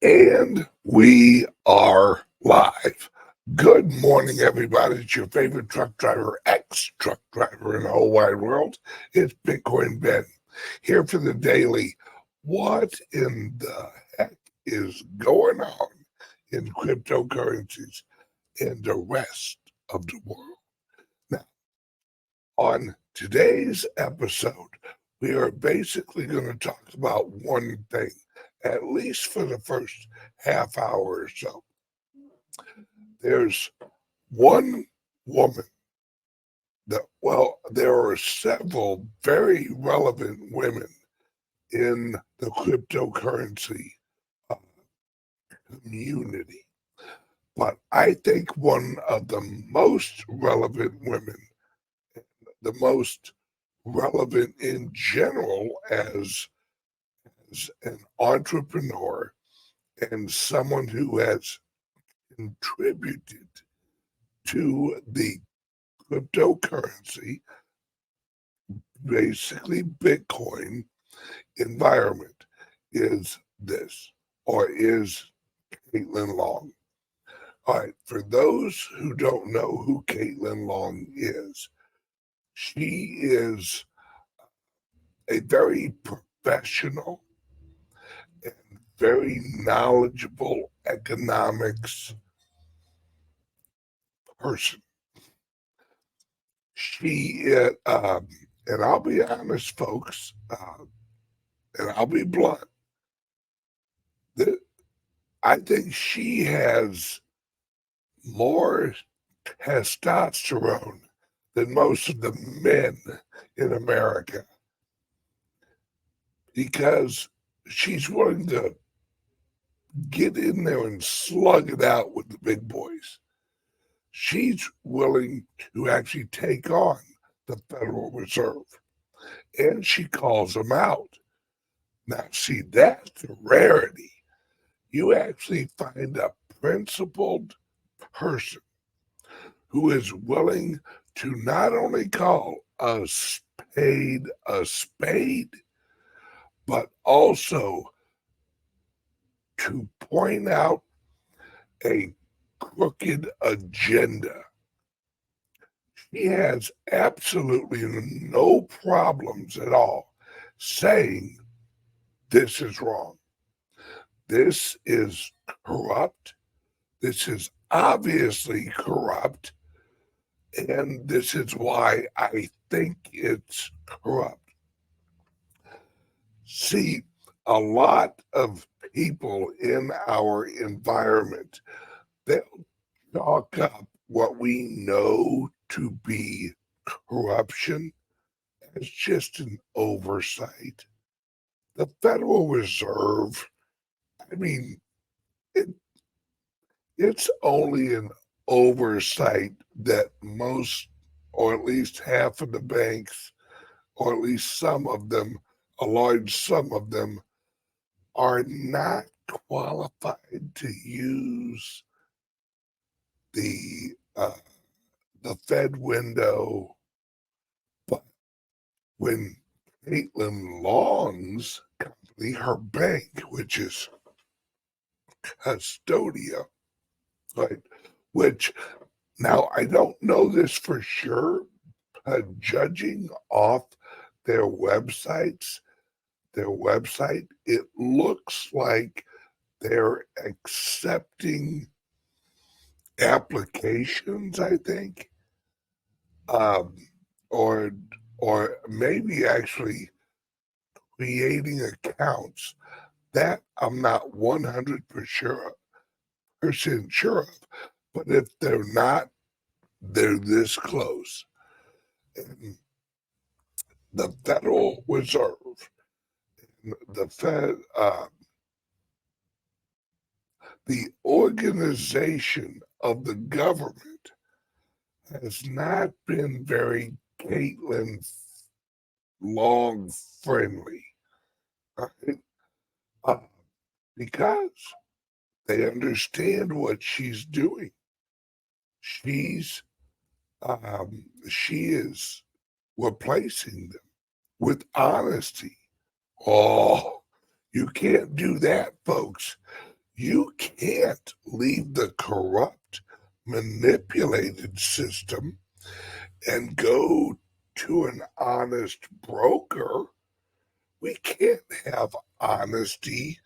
And we are live. Good morning, everybody. It's your favorite truck driver, ex-truck driver in the whole wide world. It's Bitcoin Ben here for the daily. What in the heck is going on in cryptocurrencies and the rest of the world? Now, on today's episode, we are basically going to talk about one thing, at least for the first half hour or so. There's one woman there are several very relevant women in the cryptocurrency uh, community. But I think one of the most relevant women, the most relevant in general as an entrepreneur and someone who has contributed to the cryptocurrency, basically Bitcoin environment, is Caitlin Long. All right, for those who don't know who Caitlin Long is, she is a very professional and very knowledgeable economics person. And I'll be honest, folks, and I'll be blunt, that I think she has more testosterone than most of the men in America, because she's willing to get in there and slug it out with the big boys. She's willing to actually take on the Federal Reserve, and she calls them out. Now, see, that's a rarity. You actually find a principled person who is willing to not only call a spade, but also to point out a crooked agenda. She has absolutely no problems at all saying this is wrong. This is corrupt. This is obviously corrupt. And this is why I think it's corrupt. See, a lot of people in our environment, they'll chalk up what we know to be corruption as just an oversight. The Federal Reserve, I mean, it, it's only an oversight that most, or at least half of the banks, or at least some of them, a large sum of them, are not qualified to use the uh, the Fed window. But when Caitlin Long's company, her bank, which is Custodia, right? Which now I don't know this for sure, but judging off their websites, it looks like they're accepting applications, I think, um, or maybe actually creating accounts. That I'm not 100% sure of. But if they're not, they're this close. And the Federal Reserve, the Fed, the organization of the government has not been very Caitlin Long friendly, right? Uh, because they understand what she's doing. She is replacing them with honesty. Oh, you can't do that, folks. You can't leave the corrupt, manipulated system and go to an honest broker. We can't have honesty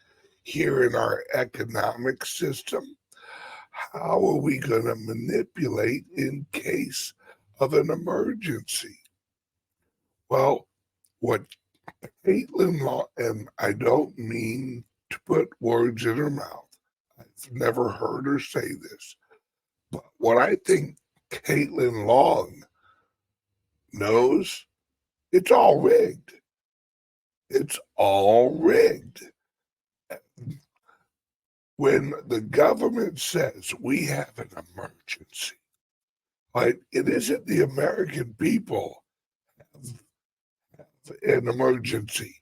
here in our economic system. How are we going to manipulate in case of an emergency? Well, what Caitlin Law, and I don't mean to put words in her mouth. I've never heard her say this. But what I think Caitlin Long knows, it's all rigged. It's all rigged. When the government says we have an emergency, right? It isn't the American people have an emergency.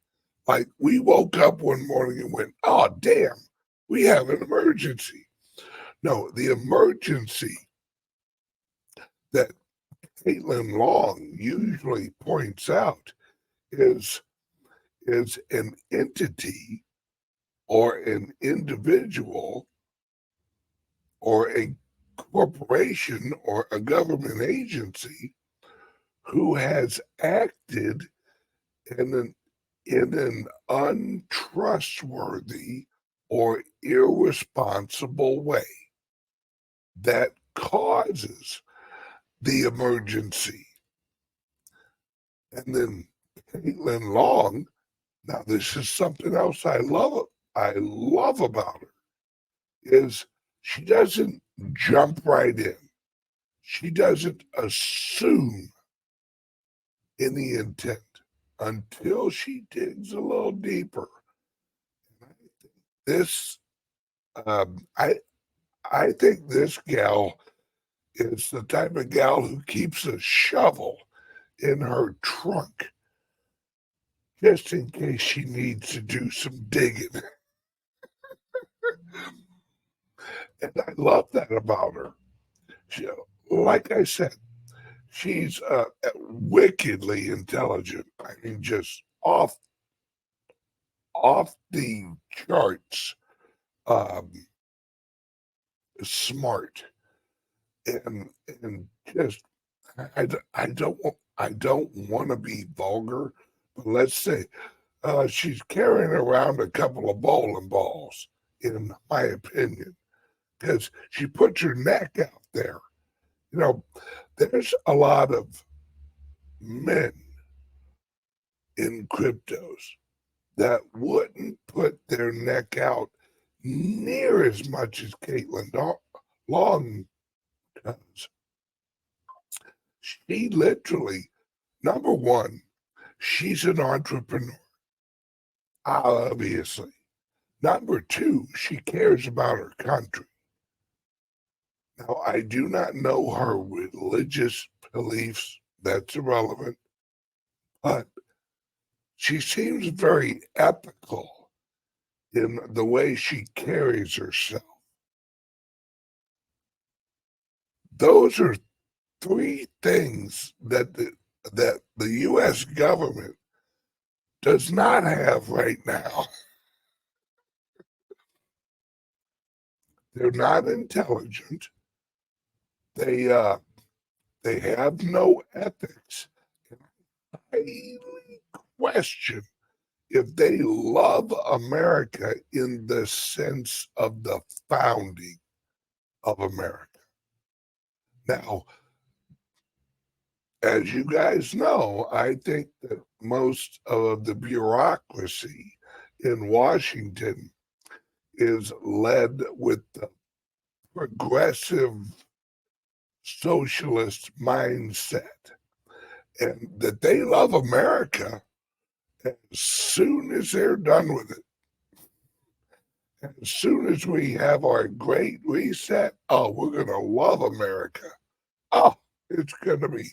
Like we woke up one morning and went, oh, damn, we have an emergency. No, the emergency that Caitlin Long usually points out is an entity or an individual or a corporation or a government agency who has acted in an untrustworthy or irresponsible way that causes the emergency. And then Caitlin Long, now this is something else I love about her, is she doesn't jump right in. She doesn't assume any intent until she digs a little deeper. This, I think this gal is the type of gal who keeps a shovel in her trunk just in case she needs to do some digging. And I love that about her. She, like I said, she's wickedly intelligent. I mean, just off the charts, smart, and just I don't want to be vulgar, but let's say she's carrying around a couple of bowling balls, in my opinion, because she puts her neck out there. You know, there's a lot of men in cryptos that wouldn't put their neck out near as much as Caitlin Long does. She literally, number one, she's an entrepreneur, obviously. Number two, she cares about her country. Now, I do not know her religious beliefs. That's irrelevant. But she seems very ethical in the way she carries herself. Those are three things that the U.S. government does not have right now. They're not intelligent. They have no ethics. And I highly question if they love America in the sense of the founding of America. Now, as you guys know, I think that most of the bureaucracy in Washington is led with the progressive socialist mindset, and that they love America as soon as they're done with it. As soon as we have our great reset, oh, we're going to love America. Oh, it's going to be,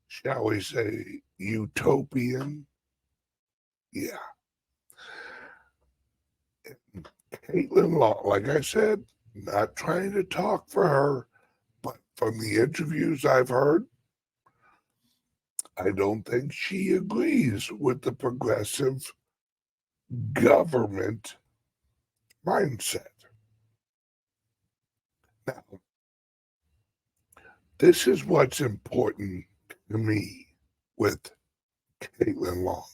shall we say, utopian. Yeah. And Caitlin Law, like I said, not trying to talk for her, but from the interviews I've heard, I don't think she agrees with the progressive government mindset. Now, this is what's important to me with Caitlin Long,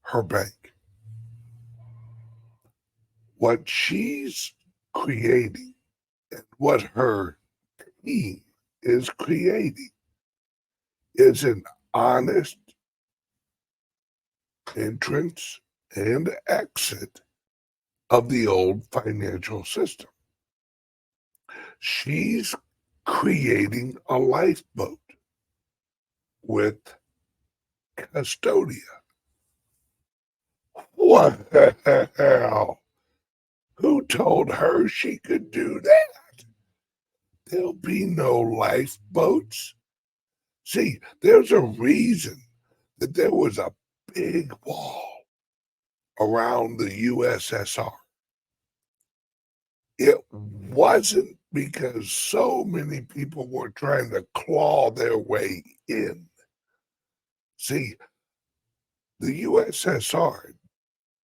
her bank. What she's creating and what her team is creating is an honest entrance and exit of the old financial system. She's creating a lifeboat with Custodia. What the hell? Who told her she could do that? There'll be no lifeboats. See, there's a reason that there was a big wall around the USSR. It wasn't because so many people were trying to claw their way in. See, the USSR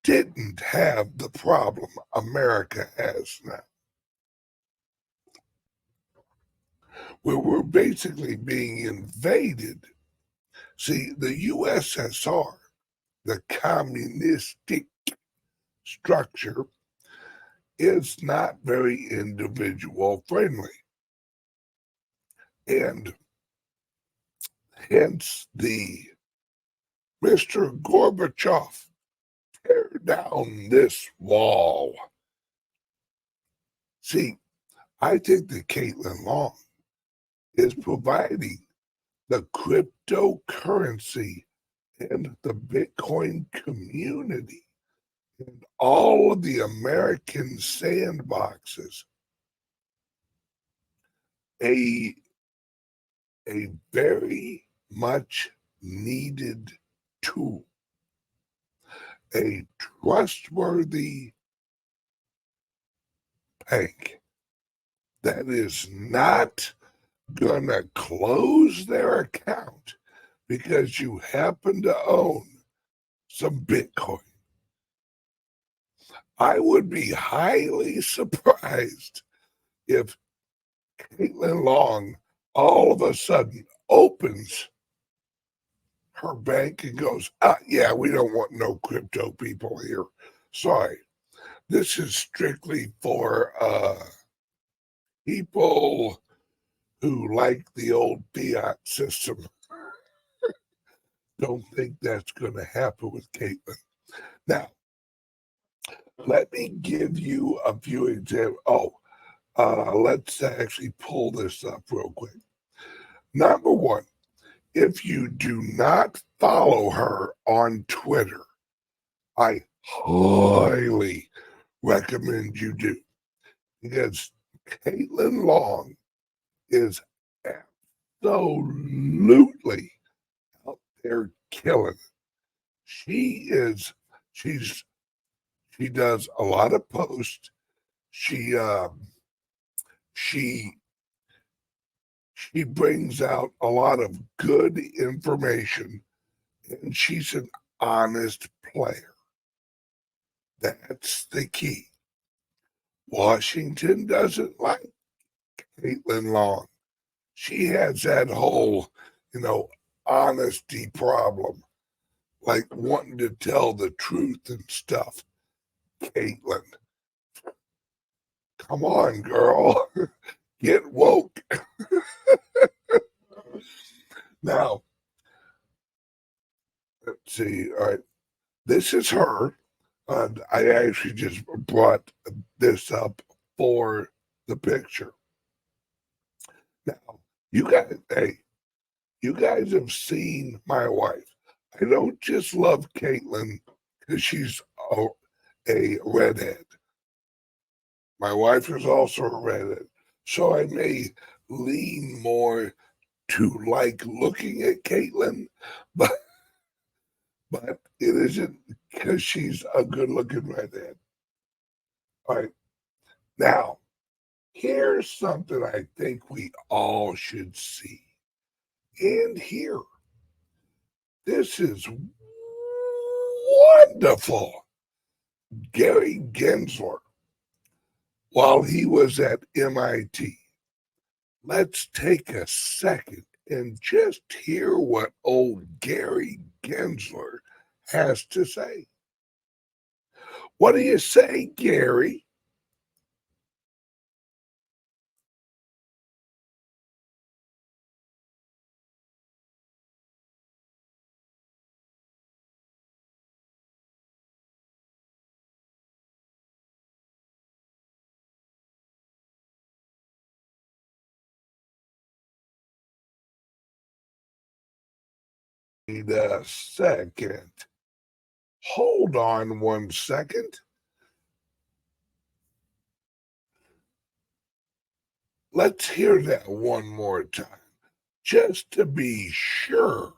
didn't have the problem America has now, where we're basically being invaded. See, the USSR, the communistic structure, is not very individual friendly. And hence the Mr. Gorbachev, tear down this wall. See, I think that Caitlin Long is providing the cryptocurrency and the Bitcoin community and all of the American sandboxes a very much needed tool, a trustworthy bank that is not gonna close their account because you happen to own some Bitcoin. I would be highly surprised if Caitlin Long all of a sudden opens her bank and goes, yeah, we don't want no crypto people here. Sorry. This is strictly for people who like the old fiat system. Don't think that's going to happen with Caitlin. Now, let me give you a few examples. Let's actually pull this up real quick. Number one, if you do not follow her on Twitter, I highly recommend you do, because Caitlin Long is absolutely out there killing it. She does a lot of posts. She brings out a lot of good information, and she's an honest player. That's the key. Washington doesn't like Caitlin Long. She has that whole, honesty problem, like wanting to tell the truth and stuff. Caitlin, come on, girl. Get woke. Now, let's see. All right. This is her. I actually just brought this up for the picture. Now, you guys have seen my wife. I don't just love Caitlin because she's a redhead. My wife is also a redhead. So I may lean more to like looking at Caitlin, but it isn't because she's a good looking redhead. All right. Now, here's something I think we all should see and hear. This is wonderful. Gary Gensler while he was at MIT. Let's take a second and just hear what old Gary Gensler has to say. What do you say, Gary? Wait a second. Hold on one second. Let's hear that one more time, just to be sure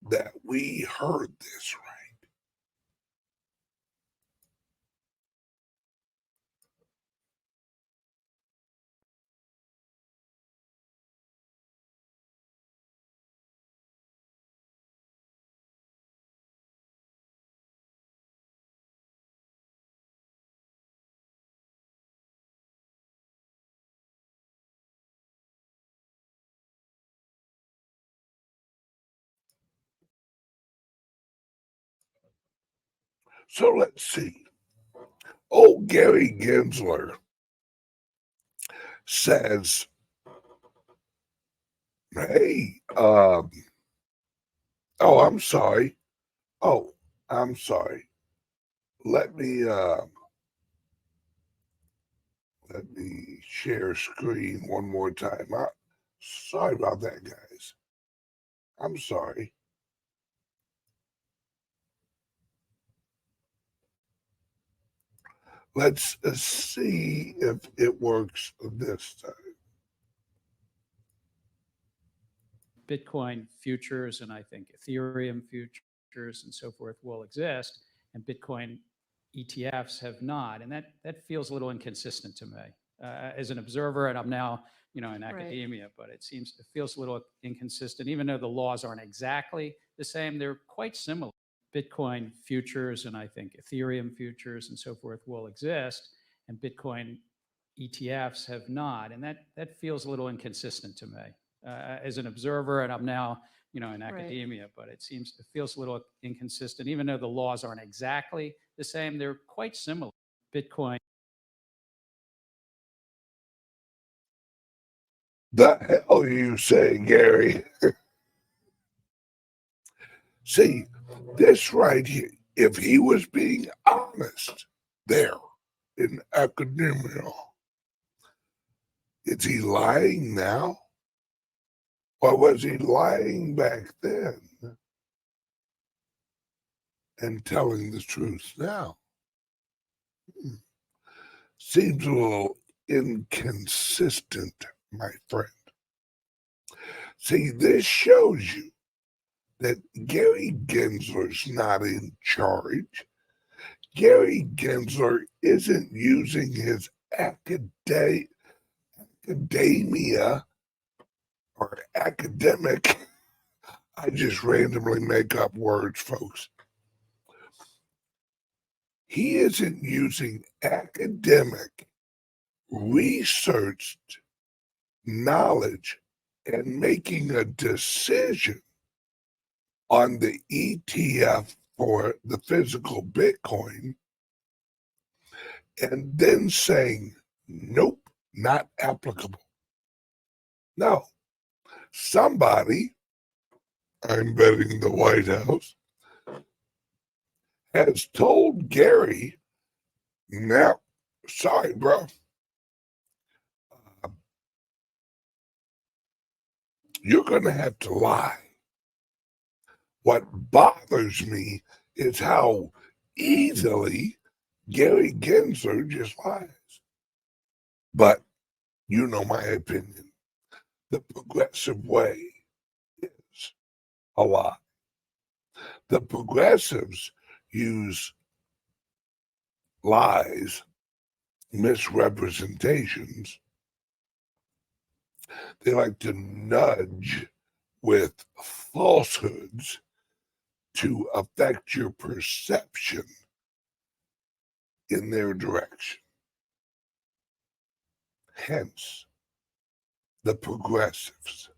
that we heard this right. So let's see. Old Gary Gensler says, hey, oh, I'm sorry. Oh, I'm sorry. Let me share screen one more time. Sorry about that, guys. I'm sorry. Let's see if it works this time. Bitcoin futures and I think Ethereum futures and so forth will exist, and Bitcoin ETFs have not. And that feels a little inconsistent to me as an observer. And I'm now, in academia, but it feels a little inconsistent, even though the laws aren't exactly the same. They're quite similar. Bitcoin futures and I think Ethereum futures and so forth will exist, and Bitcoin ETFs have not. And that feels a little inconsistent to me as an observer. And I'm now, in academia, but it feels a little inconsistent, even though the laws aren't exactly the same. They're quite similar. Bitcoin. The hell you say, Gary? See, this right here, if he was being honest there in academia, is he lying now? Or was he lying back then and telling the truth now? Seems a little inconsistent, my friend. See, this shows you that Gary Gensler's not in charge. Gary Gensler isn't using his academia or academic. I just randomly make up words, folks. He isn't using academic, researched knowledge and making a decision on the ETF for the physical Bitcoin and then saying, nope, not applicable. No, somebody, I'm betting the White House, has told Gary, now, sorry, bro, you're going to have to lie. What bothers me is how easily Gary Gensler just lies. But you know my opinion. The progressive way is a lie. The progressives use lies, misrepresentations. They like to nudge with falsehoods to affect your perception in their direction. hence the progressives.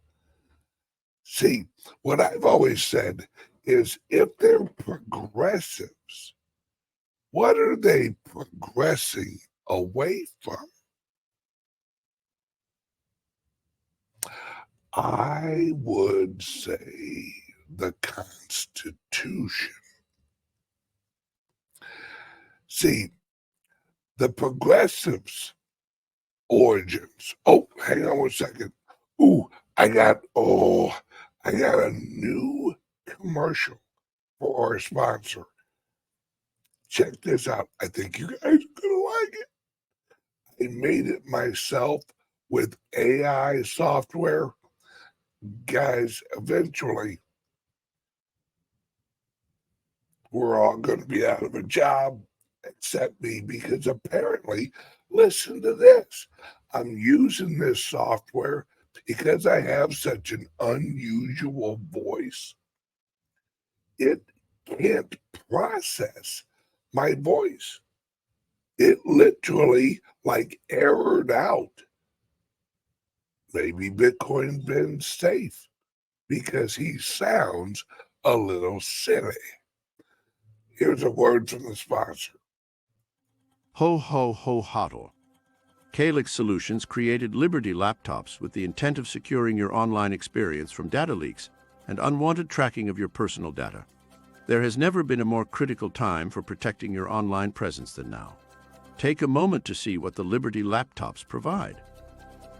See, what I've always said is if they're progressives, what are they progressing away from? I would say the Constitution. See, the progressives' origins. Oh, hang on 1 second. I got a new commercial for our sponsor. Check this out. I think you guys are gonna like it. I made it myself with AI software. Guys, eventually we're all going to be out of a job except me, because apparently, listen to this, I'm using this software because I have such an unusual voice. It can't process my voice. It literally like errored out. Maybe Bitcoin been safe because he sounds a little silly. Here's a word from the sponsor. Ho ho ho hodl. CALIX Solutions created Liberty laptops with the intent of securing your online experience from data leaks and unwanted tracking of your personal data. There has never been a more critical time for protecting your online presence than now. Take a moment to see what the Liberty laptops provide.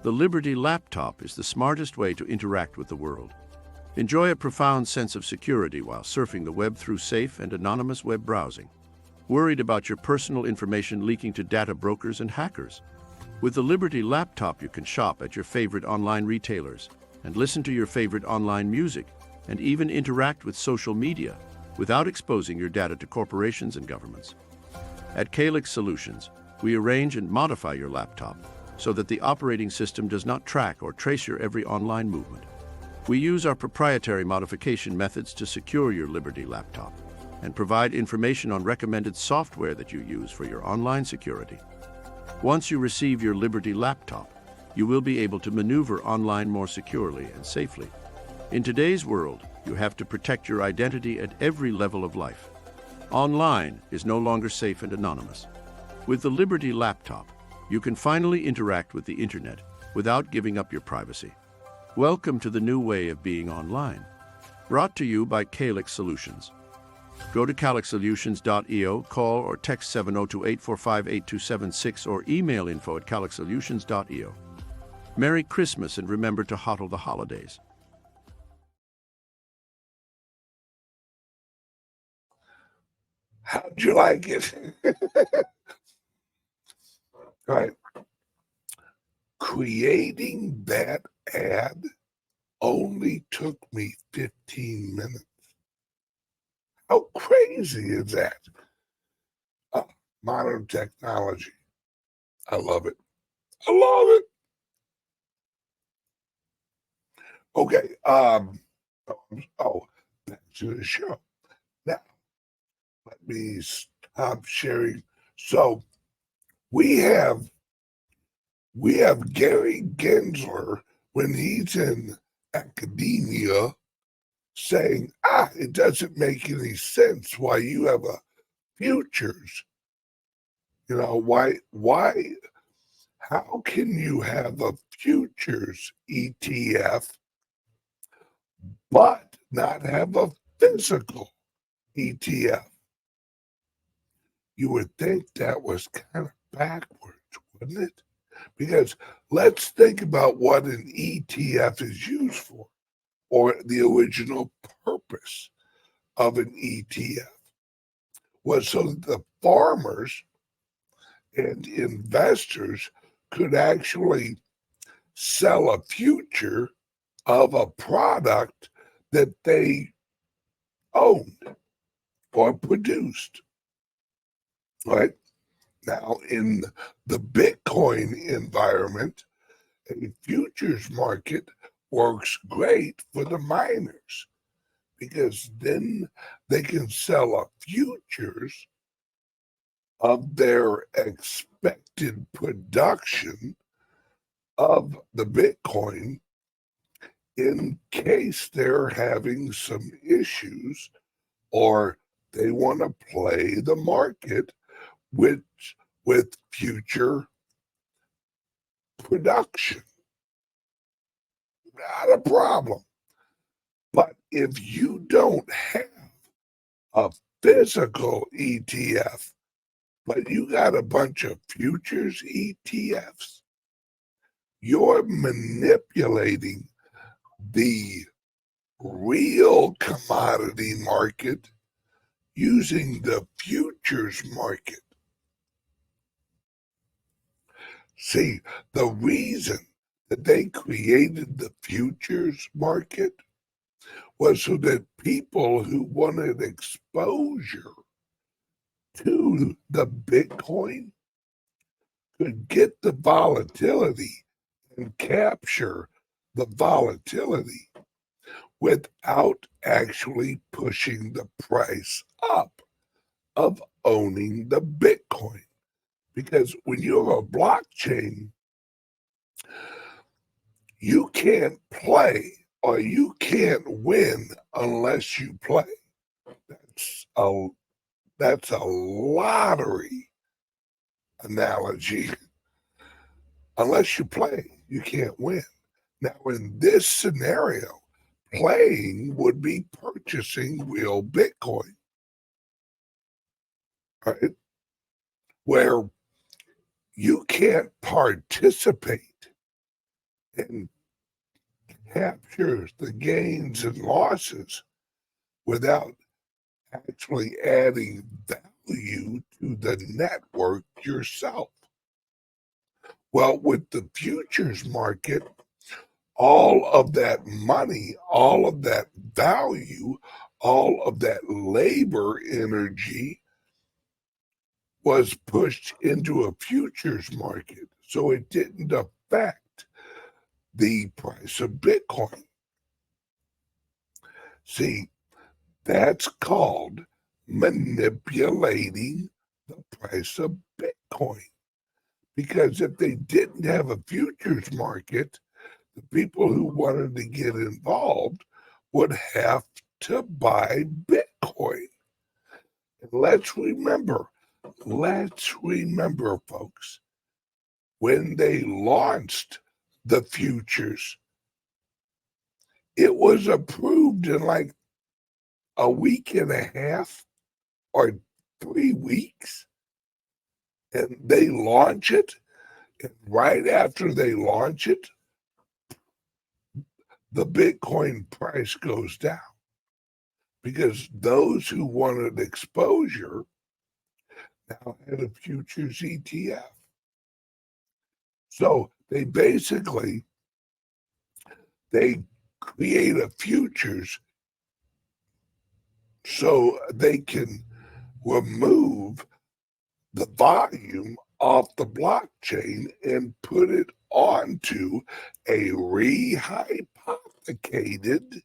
The Liberty laptop is the smartest way to interact with the world. Enjoy a profound sense of security while surfing the web through safe and anonymous web browsing. Worried about your personal information leaking to data brokers and hackers? With the Liberty laptop, you can shop at your favorite online retailers and listen to your favorite online music and even interact with social media without exposing your data to corporations and governments. At CALIX Solutions, we arrange and modify your laptop so that the operating system does not track or trace your every online movement. We use our proprietary modification methods to secure your Liberty laptop and provide information on recommended software that you use for your online security. Once you receive your Liberty laptop, you will be able to maneuver online more securely and safely. In today's world, you have to protect your identity at every level of life. Online is no longer safe and anonymous. With the Liberty laptop, you can finally interact with the internet without giving up your privacy. Welcome to the new way of being online. Brought to you by CALIX Solutions. Go to calixsolutions.io, call or text 702-845-8276 or email info@calixsolutions.io. Merry Christmas and remember to hodl the holidays. How'd you like it? Right. Creating that ad only took me 15 minutes. How crazy is that? Modern technology. I love it. I love it. Okay. Back to the show. Now, let me stop sharing. So we have Gary Gensler when he's in academia saying, it doesn't make any sense why you have a futures. You know, how can you have a futures ETF but not have a physical ETF? You would think that was kind of backwards, wouldn't it? Because let's think about what an ETF is used for, or the original purpose of an ETF was so that the farmers and investors could actually sell a future of a product that they owned or produced. Right? Now, in the Bitcoin environment, a futures market works great for the miners because then they can sell a futures of their expected production of the Bitcoin in case they're having some issues or they want to play the market with future production. Not a problem. But if you don't have a physical ETF, but you got a bunch of futures ETFs, you're manipulating the real commodity market using the futures market. See, the reason that they created the futures market was so that people who wanted exposure to the Bitcoin could get the volatility and capture the volatility without actually pushing the price up of owning the Bitcoin. Because when you're a blockchain, you can't play or you can't win unless you play. That's a lottery analogy. Unless you play, you can't win. Now, in this scenario, playing would be purchasing real Bitcoin, right? Where you can't participate and capture the gains and losses without actually adding value to the network yourself. Well, with the futures market, all of that money, all of that value, all of that labor energy was pushed into a futures market. So it didn't affect the price of Bitcoin. See, that's called manipulating the price of Bitcoin. Because if they didn't have a futures market, the people who wanted to get involved would have to buy Bitcoin. And let's remember, folks, when they launched the futures, it was approved in like a week and a half or 3 weeks. And they launch it, and right after they launch it, the Bitcoin price goes down because those who wanted exposure now had a futures ETF. So they basically, they create a futures so they can remove the volume off the blockchain and put it onto a rehypothecated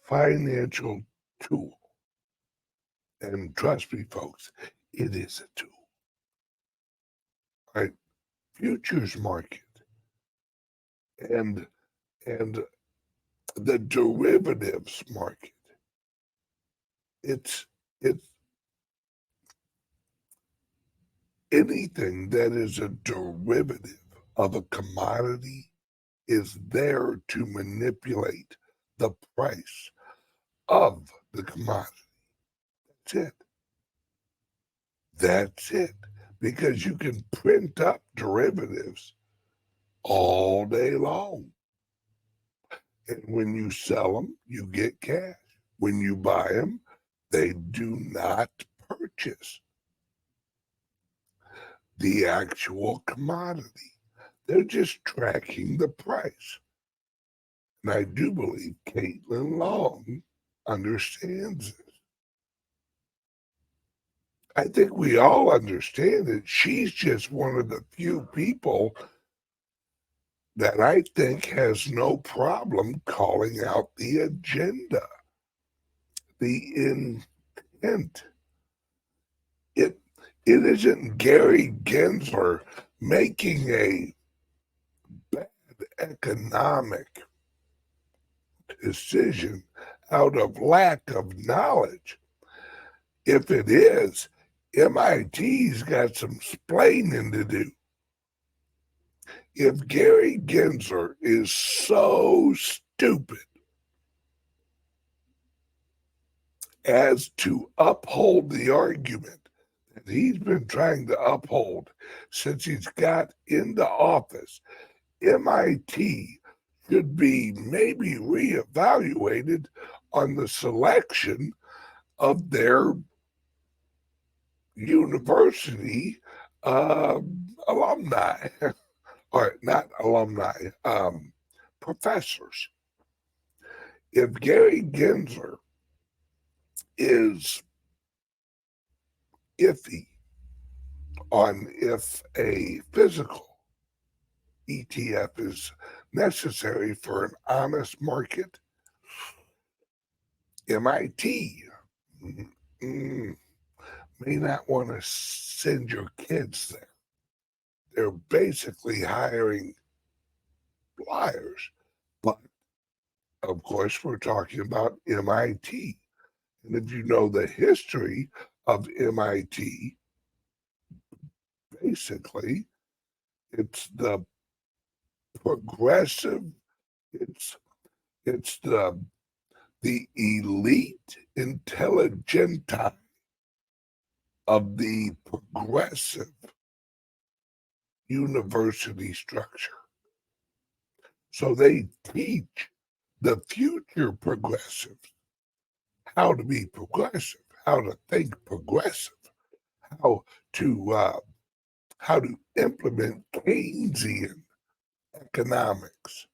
financial tool. And trust me, folks, it is a tool. Right? Futures market and the derivatives market. It's anything that is a derivative of a commodity is there to manipulate the price of the commodity. That's it. That's it. Because you can print up derivatives all day long. And when you sell them, you get cash. When you buy them, they do not purchase the actual commodity. They're just tracking the price. And I do believe Caitlin Long understands this. I think we all understand it. She's just one of the few people that I think has no problem calling out the agenda, the intent. It isn't Gary Gensler making a bad economic decision out of lack of knowledge. If it is, MIT's got some splaining to do. If Gary Gensler is so stupid as to uphold the argument that he's been trying to uphold since he's got into office, MIT should be maybe reevaluated on the selection of their university alumni, or not alumni, professors. If Gary Gensler is iffy on if a physical ETF is necessary for an honest market, MIT may not want to send your kids there. They're basically hiring liars. But of course, we're talking about MIT. And if you know the history of MIT, basically, it's the progressive, it's the elite intelligentsia of the progressive university structure. So they teach the future progressives how to be progressive, how to think progressive, how to implement Keynesian economics.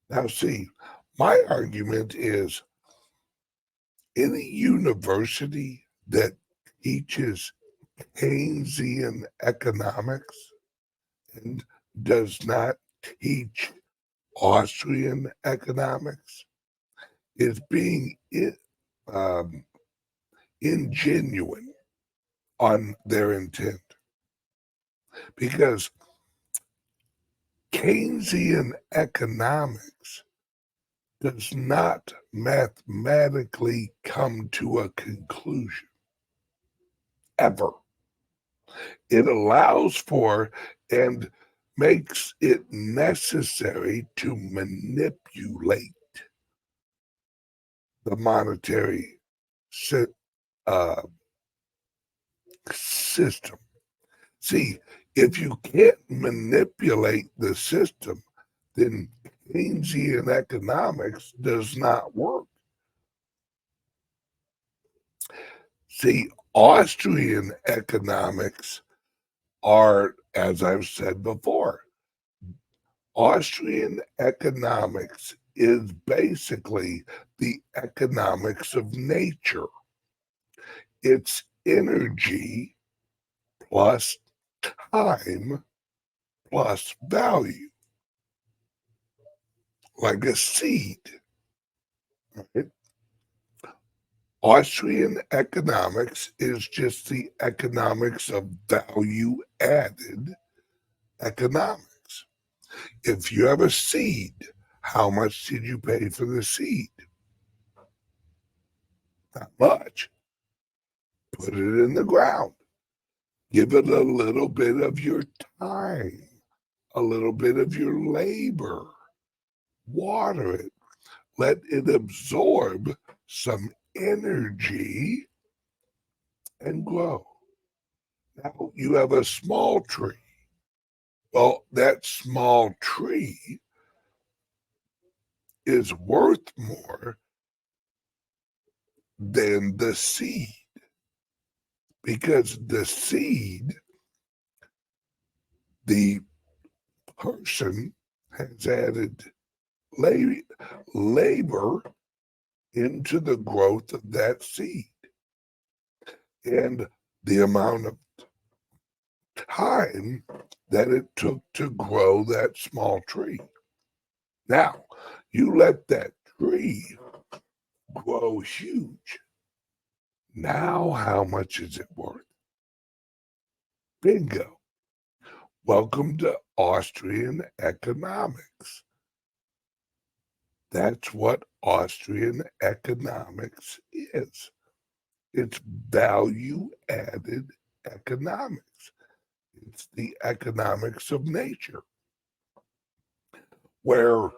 Now, see, my argument is any university that teaches Keynesian economics and does not teach Austrian economics is being ingenuine on their intent, because Keynesian economics does not mathematically come to a conclusion, ever. It allows for and makes it necessary to manipulate the monetary system. See, if you can't manipulate the system, then Keynesian economics does not work. See, Austrian economics are, as I've said before, Austrian economics is basically the economics of nature. It's energy plus time plus value, like a seed. Right? Austrian economics is just the economics of value-added economics. If you have a seed, how much did you pay for the seed? Not much. Put it in the ground. Give it a little bit of your time, a little bit of your labor. Water it. Let it absorb some energy and grow. Now you have a small tree. Well, that small tree is worth more than the seed, because the seed, the person has added labor into the growth of that seed, and the amount of time that it took to grow that small tree. Now, you let that tree grow huge. Now, how much is it worth? Bingo. Welcome to Austrian economics. That's what Austrian economics is. It's value-added economics. It's the economics of nature, where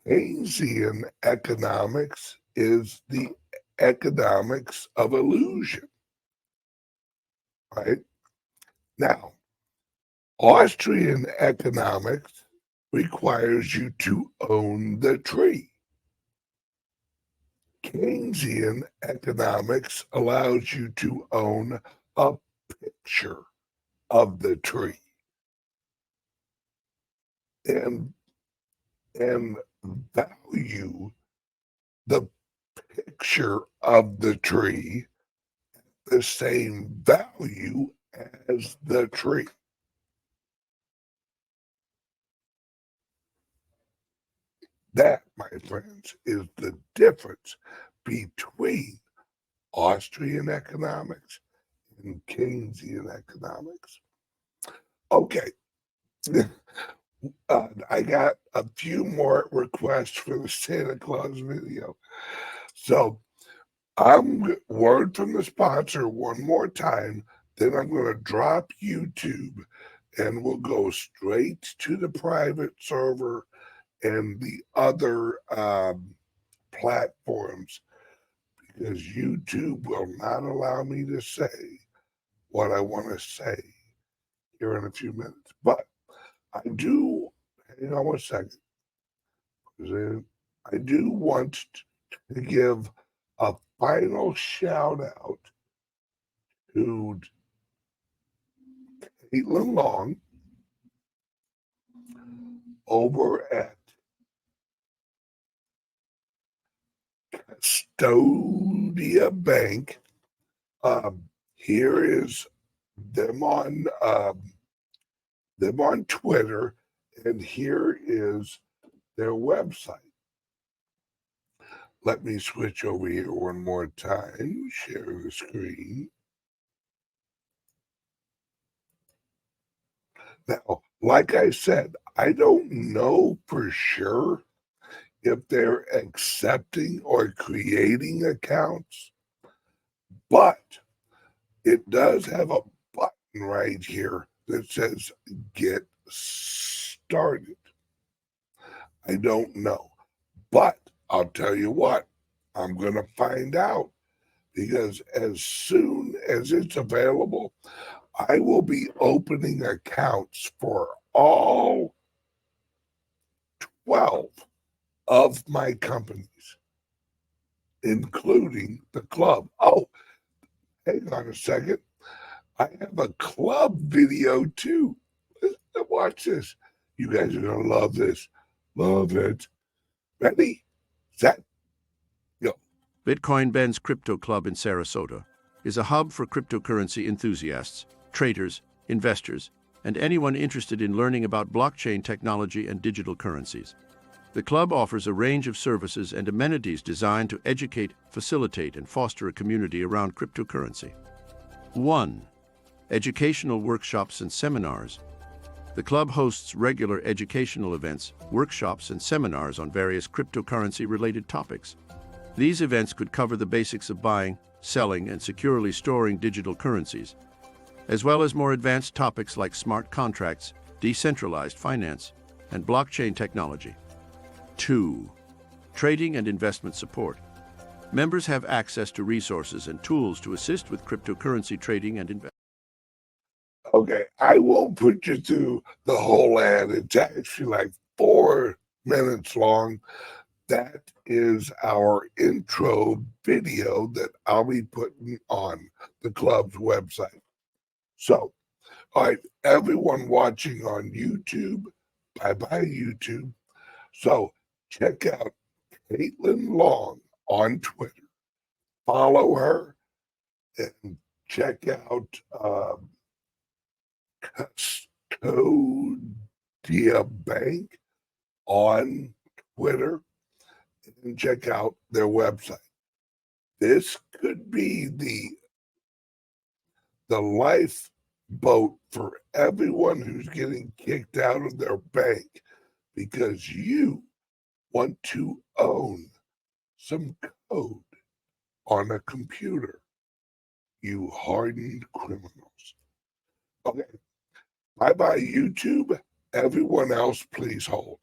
Keynesian economics is the economics of illusion, right? Now, Austrian economics requires you to own the tree. Keynesian economics allows you to own a picture of the tree. And value the picture of the tree the same value as the tree. That, my friends, is the difference between Austrian economics and Keynesian economics. Okay. I got a few more requests for the Santa Claus video. So word from the sponsor one more time, then I'm going to drop YouTube and we'll go straight to the private server and the other platforms, because YouTube will not allow me to say what I want to say here in a few minutes. But I do, hang on one second, I do want to give a final shout out to Caitlin Long over at Custodia Bank. Here is them on Twitter, and here is their website. Let me switch over here one more time, share the screen. Now, like I said, I don't know for sure if they're accepting or creating accounts, but it does have a button right here that says get started. I don't know, but I'll tell you what, I'm going to find out, because as soon as it's available, I will be opening accounts for all 12 of my companies, including the club. Oh, hang on a second. I have a club video too. Watch this. You guys are going to love this. Love it. Ready? Set? Go. Bitcoin Ben's Crypto Club in Sarasota is a hub for cryptocurrency enthusiasts, traders, investors, and anyone interested in learning about blockchain technology and digital currencies. The club offers a range of services and amenities designed to educate, facilitate, and foster a community around cryptocurrency. 1. Educational workshops and seminars. The club hosts regular educational events, workshops, and seminars on various cryptocurrency-related topics. These events could cover the basics of buying, selling, and securely storing digital currencies, as well as more advanced topics like smart contracts, decentralized finance, and blockchain technology. 2. Trading and investment support. Members have access to resources and tools to assist with cryptocurrency trading and investment. Okay, I won't put you through the whole ad. It's actually like 4 minutes long. That is our intro video that I'll be putting on the club's website. So, all right, everyone watching on YouTube, bye-bye YouTube. So check out Caitlin Long on Twitter. Follow her and check out Custodia Bank on Twitter, and check out their website. This could be the lifeboat for everyone who's getting kicked out of their bank because you want to own some code on a computer, you hardened criminals. Okay, bye-bye YouTube. Everyone else, please hold.